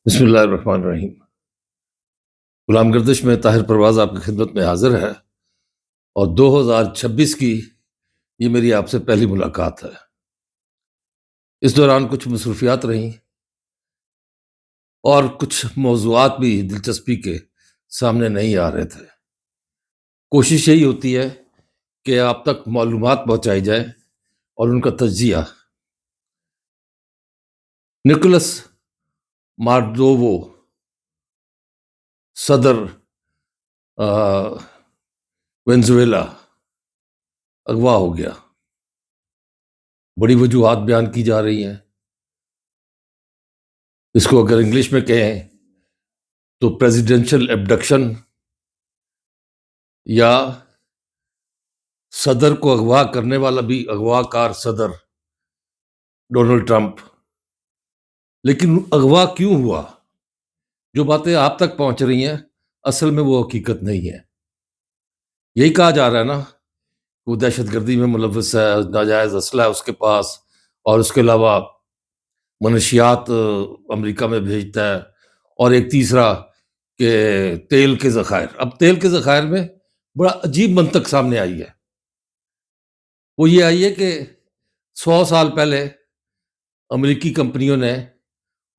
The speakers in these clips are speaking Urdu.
بسم اللہ الرحمن الرحیم۔ غلام گردش میں طاہر پرواز آپ کی خدمت میں حاضر ہے، اور 2026 کی یہ میری آپ سے پہلی ملاقات ہے۔ اس دوران کچھ مصروفیات رہیں اور کچھ موضوعات بھی دلچسپی کے سامنے نہیں آ رہے تھے۔ کوشش یہی ہوتی ہے کہ آپ تک معلومات پہنچائی جائے اور ان کا تجزیہ۔ نکولس مادوو صدر وینزویلا اغوا ہو گیا۔ بڑی وجوہات بیان کی جا رہی ہیں۔ اس کو اگر انگلش میں کہیں تو پریزیڈینشل ایبڈکشن، یا صدر کو اغوا کرنے والا بھی اغوا کار صدر ڈونلڈ ٹرمپ۔ لیکن اغوا کیوں ہوا؟ جو باتیں آپ تک پہنچ رہی ہیں اصل میں وہ حقیقت نہیں ہے۔ یہی کہا جا رہا ہے نا، وہ دہشت گردی میں ملوث ہے، ناجائز اسلحہ اس کے پاس، اور اس کے علاوہ منشیات امریکہ میں بھیجتا ہے، اور ایک تیسرا کہ تیل کے ذخائر۔ اب تیل کے ذخائر میں بڑا عجیب منطق سامنے آئی ہے۔ وہ یہ آئی ہے کہ 100 سال پہلے امریکی کمپنیوں نے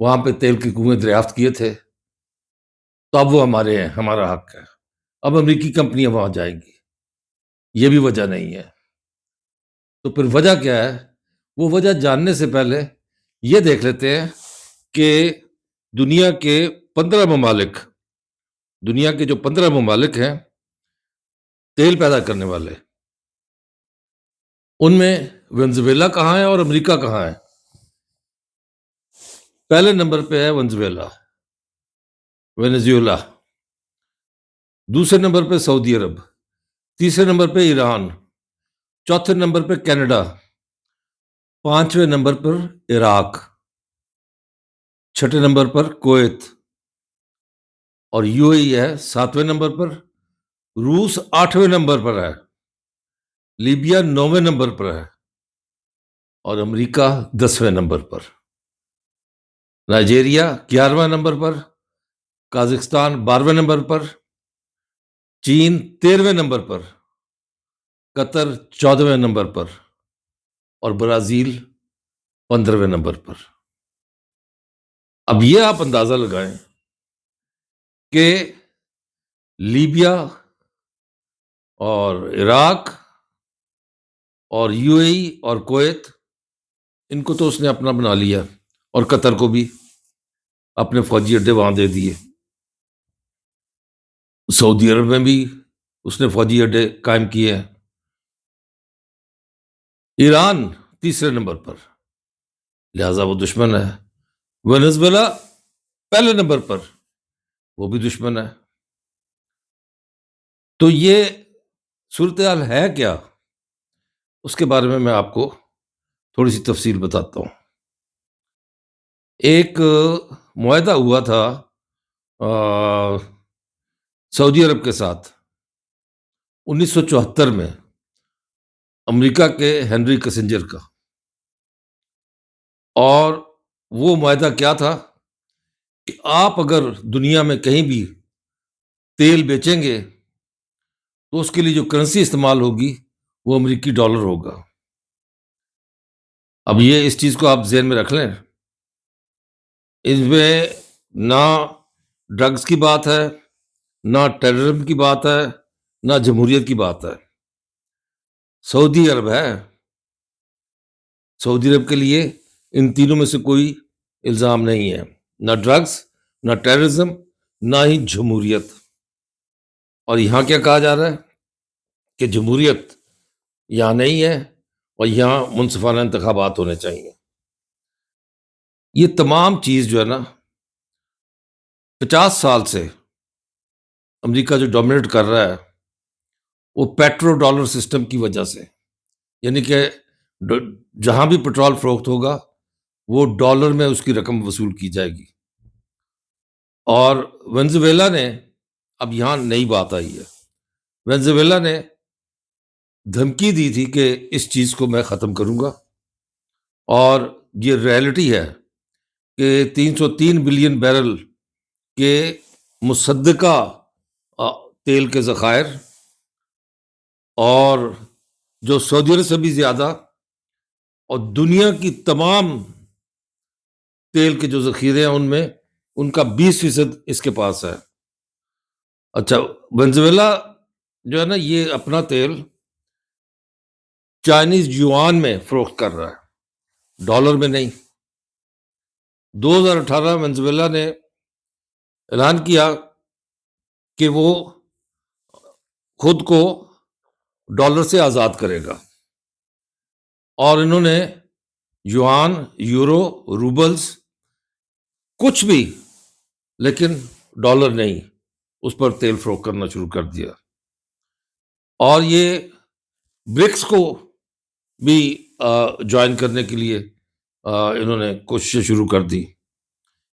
وہاں پہ تیل کے کنویں دریافت کیے تھے، تو اب وہ ہمارے ہیں، ہمارا حق ہے، اب امریکی کمپنیاں وہاں جائیں گی۔ یہ بھی وجہ نہیں ہے۔ تو پھر وجہ کیا ہے؟ وہ وجہ جاننے سے پہلے یہ دیکھ لیتے ہیں کہ دنیا کے 15 ممالک ہیں تیل پیدا کرنے والے، ان میں وینزویلا کہاں ہے اور امریکہ کہاں ہے؟ پہلے نمبر پہ ہے وینزویلا، دوسرے نمبر پہ سعودی عرب، تیسرے نمبر پہ ایران، چوتھے نمبر پہ کینیڈا، پانچویں نمبر پر عراق، چھٹے نمبر پر کویت، اور یو اے ای ہے 7ویں نمبر پر، روس 8ویں نمبر پر ہے، لیبیا 9ویں نمبر پر ہے، اور امریکہ 10ویں نمبر پر، نائجیریا 11واں نمبر پر، قازقستان 12ویں نمبر پر، چین 13ویں نمبر پر، قطر 14ویں نمبر پر، اور برازیل 15ویں نمبر پر۔ اب یہ آپ اندازہ لگائیں کہ لیبیا اور عراق اور یو اے ای اور کویت، ان کو تو اس نے اپنا بنا لیا، اور قطر کو بھی اپنے فوجی اڈے وہاں دے دیے۔ سعودی عرب میں بھی اس نے فوجی اڈے قائم کیے ہیں۔ ایران تیسرے نمبر پر، لہذا وہ دشمن ہے۔ وینزویلا پہلے نمبر پر، وہ بھی دشمن ہے۔ تو یہ صورتحال ہے کیا؟ اس کے بارے میں آپ کو تھوڑی سی تفصیل بتاتا ہوں۔ ایک معاہدہ ہوا تھا سعودی عرب کے ساتھ 1974 میں، امریکہ کے ہنری کسنجر کا، اور وہ معاہدہ کیا تھا کہ آپ اگر دنیا میں کہیں بھی تیل بیچیں گے تو اس کے لیے جو کرنسی استعمال ہوگی وہ امریکی ڈالر ہوگا۔ اب یہ اس چیز کو آپ ذہن میں رکھ لیں، اس میں نہ ڈرگز کی بات ہے، نہ ٹیررزم کی بات ہے، نہ جمہوریت کی بات ہے۔ سعودی عرب ہے، سعودی عرب کے لیے ان تینوں میں سے کوئی الزام نہیں ہے، نہ ڈرگز، نہ ٹیررزم، نہ ہی جمہوریت۔ اور یہاں کیا کہا جا رہا ہے کہ جمہوریت یہاں نہیں ہے، اور یہاں منصفانہ انتخابات ہونے چاہیے۔ یہ تمام چیز جو ہے نا، 50 سال سے امریکہ جو ڈومینیٹ کر رہا ہے وہ پیٹرو ڈالر سسٹم کی وجہ سے، یعنی کہ جہاں بھی پٹرول فروخت ہوگا وہ ڈالر میں اس کی رقم وصول کی جائے گی۔ اور وینزویلا نے، اب یہاں نئی بات آئی ہے، وینزویلا نے دھمکی دی تھی کہ اس چیز کو میں ختم کروں گا، اور یہ ریئلٹی ہے کہ 303 بلین بیرل کے مصدقہ تیل کے ذخائر، اور جو سعودی عرب سے بھی زیادہ، اور دنیا کی تمام تیل کے جو ذخیرے ہیں ان میں ان کا 20% اس کے پاس ہے۔ اچھا، وینزویلا جو ہے نا، یہ اپنا تیل چائنیز یوان میں فروخت کر رہا ہے، ڈالر میں نہیں۔ 2018 وینزویلا نے اعلان کیا کہ وہ خود کو ڈالر سے آزاد کرے گا، اور انہوں نے یوان، یورو، روبلز، کچھ بھی، لیکن ڈالر نہیں، اس پر تیل فروخت کرنا شروع کر دیا۔ اور یہ برکس کو بھی جوائن کرنے کے لیے انہوں نے کوششیں شروع کر دی۔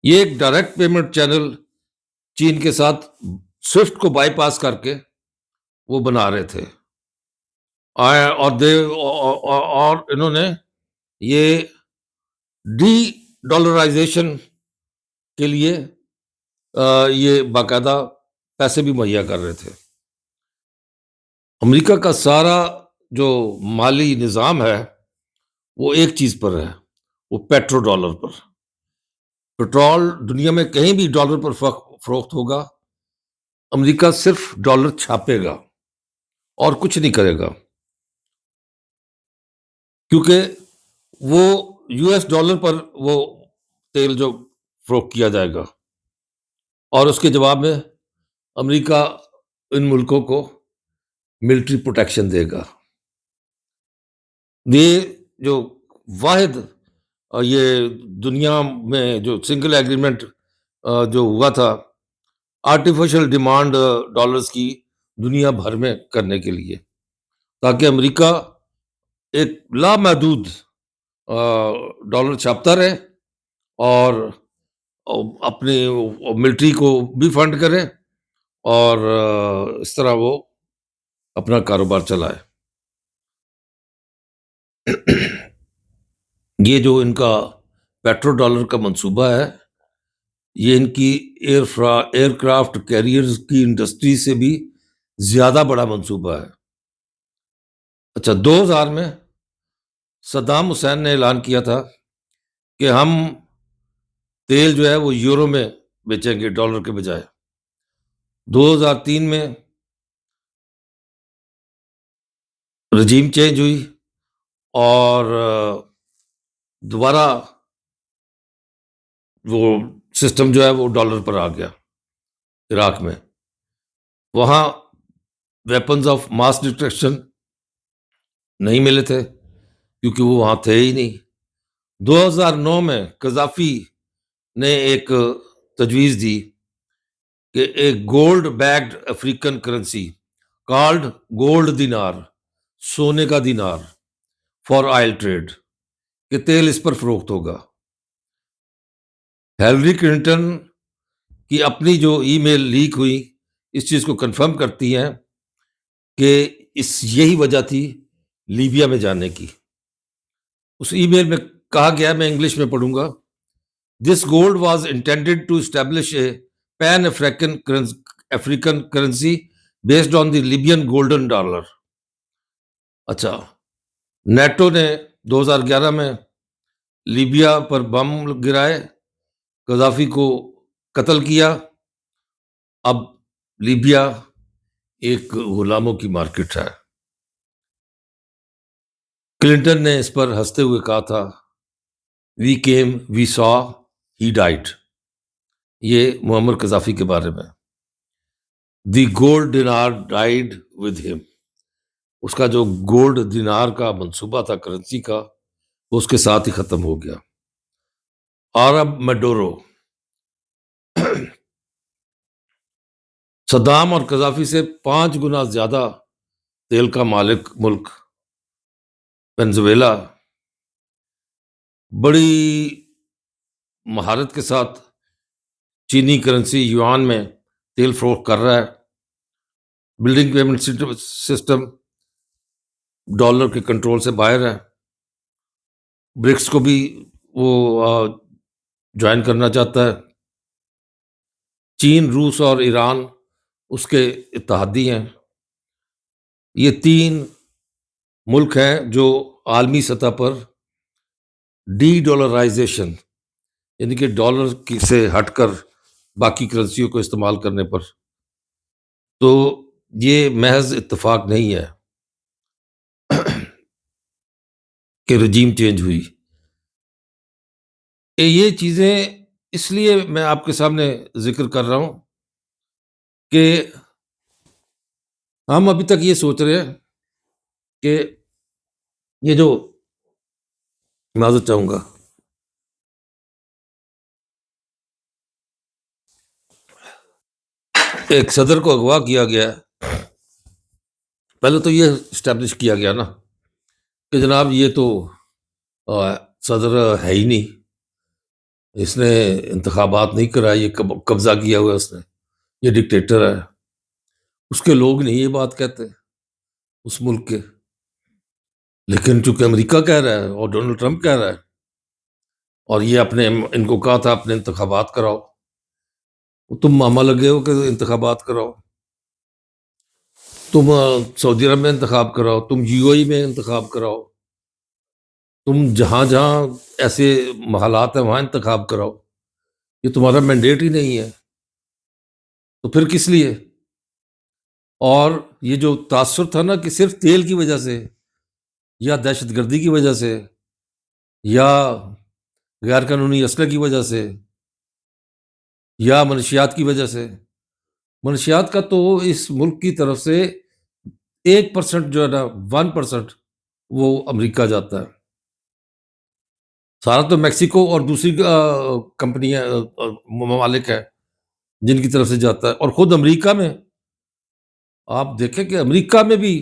یہ ایک ڈائریکٹ پیمنٹ چینل چین کے ساتھ سوئفٹ کو بائی پاس کر کے وہ بنا رہے تھے، اور انہوں نے یہ ڈی ڈالرائزیشن کے لیے یہ باقاعدہ پیسے بھی مہیا کر رہے تھے۔ امریکہ کا سارا جو مالی نظام ہے وہ ایک چیز پر ہے، وہ پیٹرو ڈالر پر۔ پیٹرول دنیا میں کہیں بھی ڈالر پر فروخت ہوگا، امریکہ صرف ڈالر چھاپے گا اور کچھ نہیں کرے گا، کیونکہ وہ یو ایس ڈالر پر وہ تیل جو فروخت کیا جائے گا، اور اس کے جواب میں امریکہ ان ملکوں کو ملٹری پروٹیکشن دے گا۔ یہ جو واحد یہ دنیا میں جو سنگل ایگریمنٹ جو ہوا تھا آرٹیفیشل ڈیمانڈ ڈالرز کی دنیا بھر میں کرنے کے لیے، تاکہ امریکہ ایک لامحدود ڈالر چھاپتا رہے اور اپنی ملٹری کو بھی فنڈ کرے، اور اس طرح وہ اپنا کاروبار چلائے۔ یہ جو ان کا پیٹرو ڈالر کا منصوبہ ہے، یہ ان کی ایئر کرافٹ کیریئرز کی انڈسٹری سے بھی زیادہ بڑا منصوبہ ہے۔ اچھا، 2000 میں صدام حسین نے اعلان کیا تھا کہ ہم تیل جو ہے وہ یورو میں بیچیں گے ڈالر کے بجائے۔ 2003 میں رجیم چینج ہوئی اور دوبارہ وہ سسٹم جو ہے وہ ڈالر پر آ گیا۔ عراق میں وہاں ویپنز آف ماس ڈسٹرکشن نہیں ملے تھے، کیونکہ وہ وہاں تھے ہی نہیں۔ 2009 میں قذافی نے ایک تجویز دی کہ ایک gold backed African currency called gold dinar, سونے کا دینار، فار آئل ٹریڈ، کہ تیل اس پر فروخت ہوگا۔ ہیلری کلنٹن کی اپنی جو ای میل لیک ہوئی اس چیز کو کنفرم کرتی ہیں کہ یہی وجہ تھی لیبیا میں جانے کی۔ اس ای میل میں کہا گیا، میں انگلش میں پڑھوں گا، this gold was intended to establish a pan African currency based on the Libyan golden dollar. اچھا، نیٹو نے 2011 میں لیبیا پر بم گرائے، قذافی کو قتل کیا، اب لیبیا ایک غلاموں کی مارکیٹ ہے۔ کلنٹن نے اس پر ہنستے ہوئے کہا تھا، وی کیم وی سا ہی ڈائٹ۔ یہ معمر قذافی کے بارے میں، دی گولڈ دینار ڈائیڈ ود ہم۔ اس کا جو گولڈ دینار کا منصوبہ تھا کرنسی کا، وہ اس کے ساتھ ہی ختم ہو گیا۔ اور اب میڈورو، صدام اور قذافی سے 5 گنا زیادہ تیل کا مالک ملک وینزویلا بڑی مہارت کے ساتھ چینی کرنسی یوان میں تیل فروخت کر رہا ہے۔ بلڈنگ پیمنٹ سسٹم ڈالر کے کنٹرول سے باہر ہے۔ برکس کو بھی وہ جوائن کرنا چاہتا ہے. چین، روس اور ایران اس کے اتحادی ہیں. یہ تین ملک ہیں جو عالمی سطح پر ڈی ڈالرائزیشن، یعنی کہ ڈالر سے ہٹ کر باقی کرنسیوں کو استعمال کرنے پر. تو یہ محض اتفاق نہیں ہے کہ رجیم چینج ہوئی. یہ چیزیں اس لیے میں آپ کے سامنے ذکر کر رہا ہوں کہ ہم ابھی تک یہ سوچ رہے ہیں کہ یہ جو، معذرت چاہوں گا، ایک صدر کو اغوا کیا گیا ہے. پہلے تو یہ اسٹیبلش کیا گیا نا کہ جناب یہ تو صدر ہے ہی نہیں، اس نے انتخابات نہیں کرائے، یہ قبضہ کیا ہوا ہے اس نے، یہ ڈکٹیٹر ہے. اس کے لوگ نہیں یہ بات کہتے اس ملک کے، لیکن چونکہ امریکہ کہہ رہا ہے اور ڈونلڈ ٹرمپ کہہ رہا ہے، اور یہ ان کو کہا تھا اپنے انتخابات کراؤ، تم ماما لگے ہو کہ انتخابات کراؤ. تم سعودی عرب میں انتخاب کراؤ، تم یو اے ای میں انتخاب کراؤ، تم جہاں جہاں ایسے محلات ہیں وہاں انتخاب کراؤ. یہ تمہارا مینڈیٹ ہی نہیں ہے تو پھر کس لیے؟ اور یہ جو تاثر تھا نا کہ صرف تیل کی وجہ سے یا دہشت گردی کی وجہ سے یا غیر قانونی اسلحے کی وجہ سے یا منشیات کی وجہ سے، منشیات کا تو اس ملک کی طرف سے 1% جو ہے نا 1% وہ امریکہ جاتا ہے. سارا تو میکسیکو اور دوسری کمپنیاں ممالک ہیں جن کی طرف سے جاتا ہے. اور خود امریکہ میں آپ دیکھیں کہ امریکہ میں بھی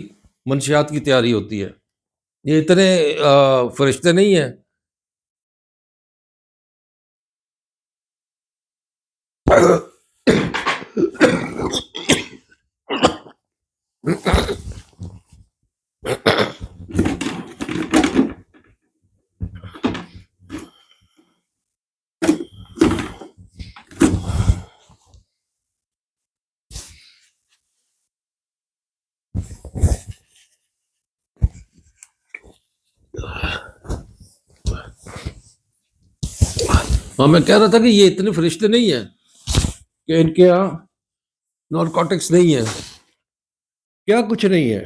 منشیات کی تیاری ہوتی ہے. یہ اتنے فرشتے نہیں ہیں. میں کہہ رہا تھا کہ یہ اتنے فرشتے نہیں ہیں کہ ان کے یہاں نارکوٹکس نہیں ہے، کیا کچھ نہیں ہے.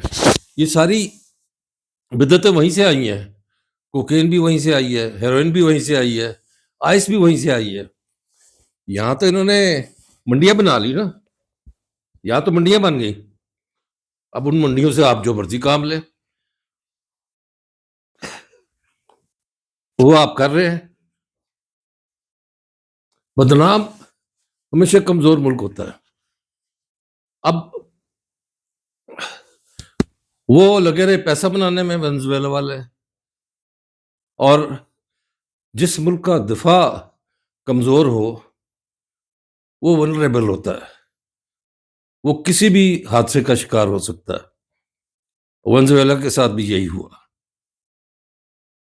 یہ ساری بدعتیں وہیں سے آئی ہیں، کوکین بھی وہیں سے آئی ہے، ہیروئن بھی وہیں سے آئی ہے، آئس بھی وہیں سے آئی ہے. یہاں تو انہوں نے منڈیاں بنا لی نا، یہاں تو منڈیاں بن گئی. اب ان منڈیوں سے آپ جو مرضی کام لیں، وہ آپ کر رہے ہیں. بدنام ہمیشہ کمزور ملک ہوتا ہے. اب وہ لگے رہے پیسہ بنانے میں وینزویلا والے، اور جس ملک کا دفاع کمزور ہو وہ ولنریبل ہوتا ہے، وہ کسی بھی حادثے کا شکار ہو سکتا ہے. وینزویلا کے ساتھ بھی یہی ہوا.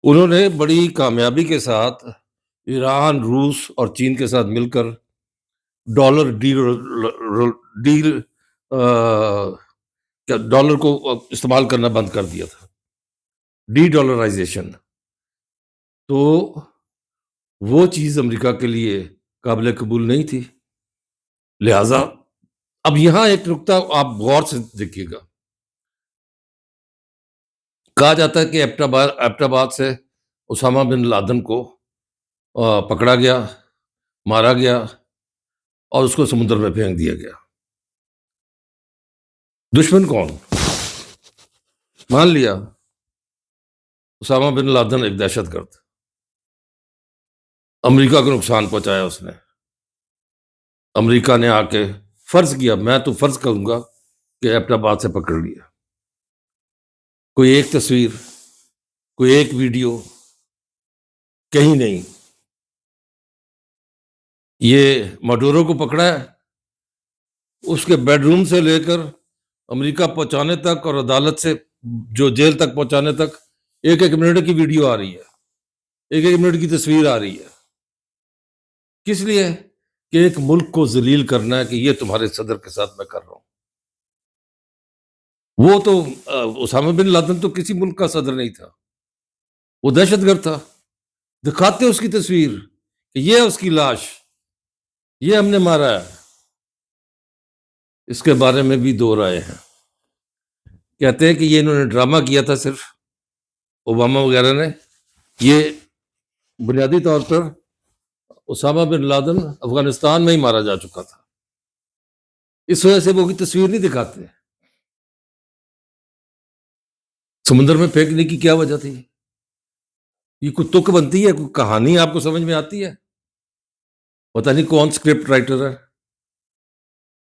انہوں نے بڑی کامیابی کے ساتھ ایران، روس اور چین کے ساتھ مل کر ڈالر ڈالر کو استعمال کرنا بند کر دیا تھا، ڈی ڈالرائزیشن. تو وہ چیز امریکہ کے لیے قابل قبول نہیں تھی. لہذا اب یہاں ایک نقطہ آپ غور سے دیکھیے گا. کہا جاتا ہے کہ ایبٹ آباد سے اسامہ بن لادن کو پکڑا گیا، مارا گیا اور اس کو سمندر میں پھینک دیا گیا. دشمن کون؟ مان لیا اسامہ بن لادن ایک دہشت گرد، امریکہ کو نقصان پہنچایا اس نے. امریکہ نے آ کے فرض کیا، میں تو فرض کروں گا کہ ایبٹ آباد سے پکڑ لیا. کوئی ایک تصویر، کوئی ایک ویڈیو کہیں نہیں. یہ مڈورو کو پکڑا ہے، اس کے بیڈ روم سے لے کر امریکہ پہنچانے تک اور عدالت سے جو جیل تک پہنچانے تک 1 منٹ کی ویڈیو آ رہی ہے، 1 منٹ کی تصویر آ رہی ہے. کس لیے؟ کہ ایک ملک کو ذلیل کرنا ہے کہ یہ تمہارے صدر کے ساتھ میں کر رہا ہوں. وہ تو اسامہ بن لادن تو کسی ملک کا صدر نہیں تھا، وہ دہشت گرد تھا. دکھاتے اس کی تصویر کہ یہ اس کی لاش، یہ ہم نے مارا ہے. اس کے بارے میں بھی دو رائے ہیں. کہتے ہیں کہ یہ انہوں نے ڈرامہ کیا تھا صرف، اوباما وغیرہ نے. یہ بنیادی طور پر اسامہ بن لادن افغانستان میں ہی مارا جا چکا تھا، اس وجہ سے وہ کی تصویر نہیں دکھاتے. سمندر میں پھینکنے کی کیا وجہ تھی؟ یہ کوئی تک بنتی ہے، کوئی کہانی آپ کو سمجھ میں آتی ہے؟ پتہ نہیں کون اسکرپٹ رائٹر ہے.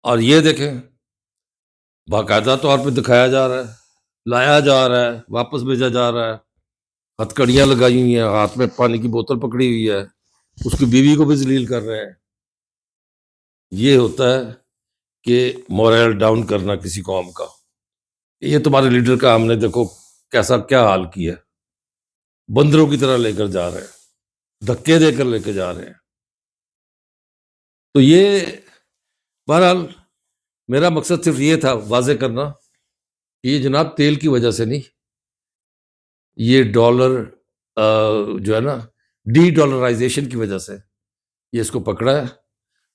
اور یہ دیکھیں باقاعدہ طور پہ دکھایا جا رہا ہے، لایا جا رہا ہے، واپس بھیجا جا رہا ہے. ہتھکڑیاں لگائی ہوئی ہیں، ہاتھ میں پانی کی بوتل پکڑی ہوئی ہے، اس کی بیوی کو بھی ذلیل کر رہے ہیں. یہ ہوتا ہے کہ مورل ڈاؤن کرنا کسی قوم کا. یہ تمہارے لیڈر کا ہم نے دیکھو کیسا کیا حال کیا، بندروں کی طرح لے کر جا رہے ہیں، دھکے دے کر لے کے جا رہے ہیں. تو یہ بہرحال میرا مقصد صرف یہ تھا واضح کرنا کہ یہ جناب تیل کی وجہ سے نہیں، یہ ڈالر جو ہے نا ڈی ڈالرائزیشن کی وجہ سے یہ اس کو پکڑا ہے.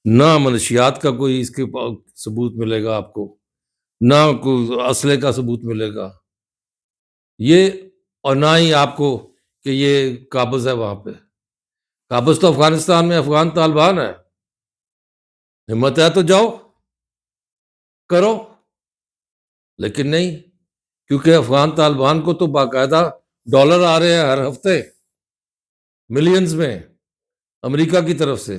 نہ منشیات کا کوئی اس کے ثبوت ملے گا آپ کو، نہ کوئی اسلحے کا ثبوت ملے گا یہ، اور نہ ہی آپ کو کہ یہ قابض ہے وہاں پہ. قابض تو افغانستان میں افغان طالبان ہے. ہمت ہے تو جاؤ کرو، لیکن نہیں، کیونکہ افغان طالبان کو تو باقاعدہ ڈالر آ رہے ہیں ہر ہفتے ملینز میں امریکہ کی طرف سے.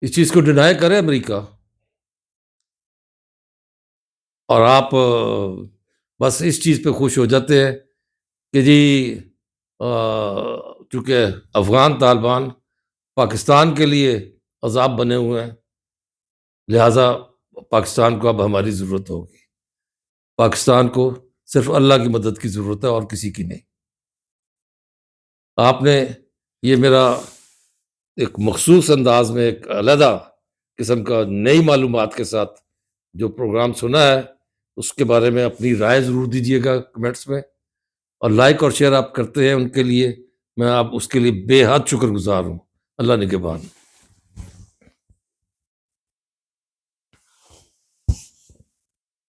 اس چیز کو ڈینائی کرے امریکہ، اور آپ بس اس چیز پہ خوش ہو جاتے ہیں کہ جی چونکہ افغان طالبان پاکستان کے لیے عذاب بنے ہوئے ہیں، لہٰذا پاکستان کو اب ہماری ضرورت ہوگی. پاکستان کو صرف اللہ کی مدد کی ضرورت ہے اور کسی کی نہیں. آپ نے یہ میرا ایک مخصوص انداز میں ایک علیحدہ قسم کا نئی معلومات کے ساتھ جو پروگرام سنا ہے، اس کے بارے میں اپنی رائے ضرور دیجیے گا کمنٹس میں، اور لائک اور شیئر آپ کرتے ہیں ان کے لیے میں آپ اس کے لیے بے حد شکر گزار ہوں. اللہ نگہبان.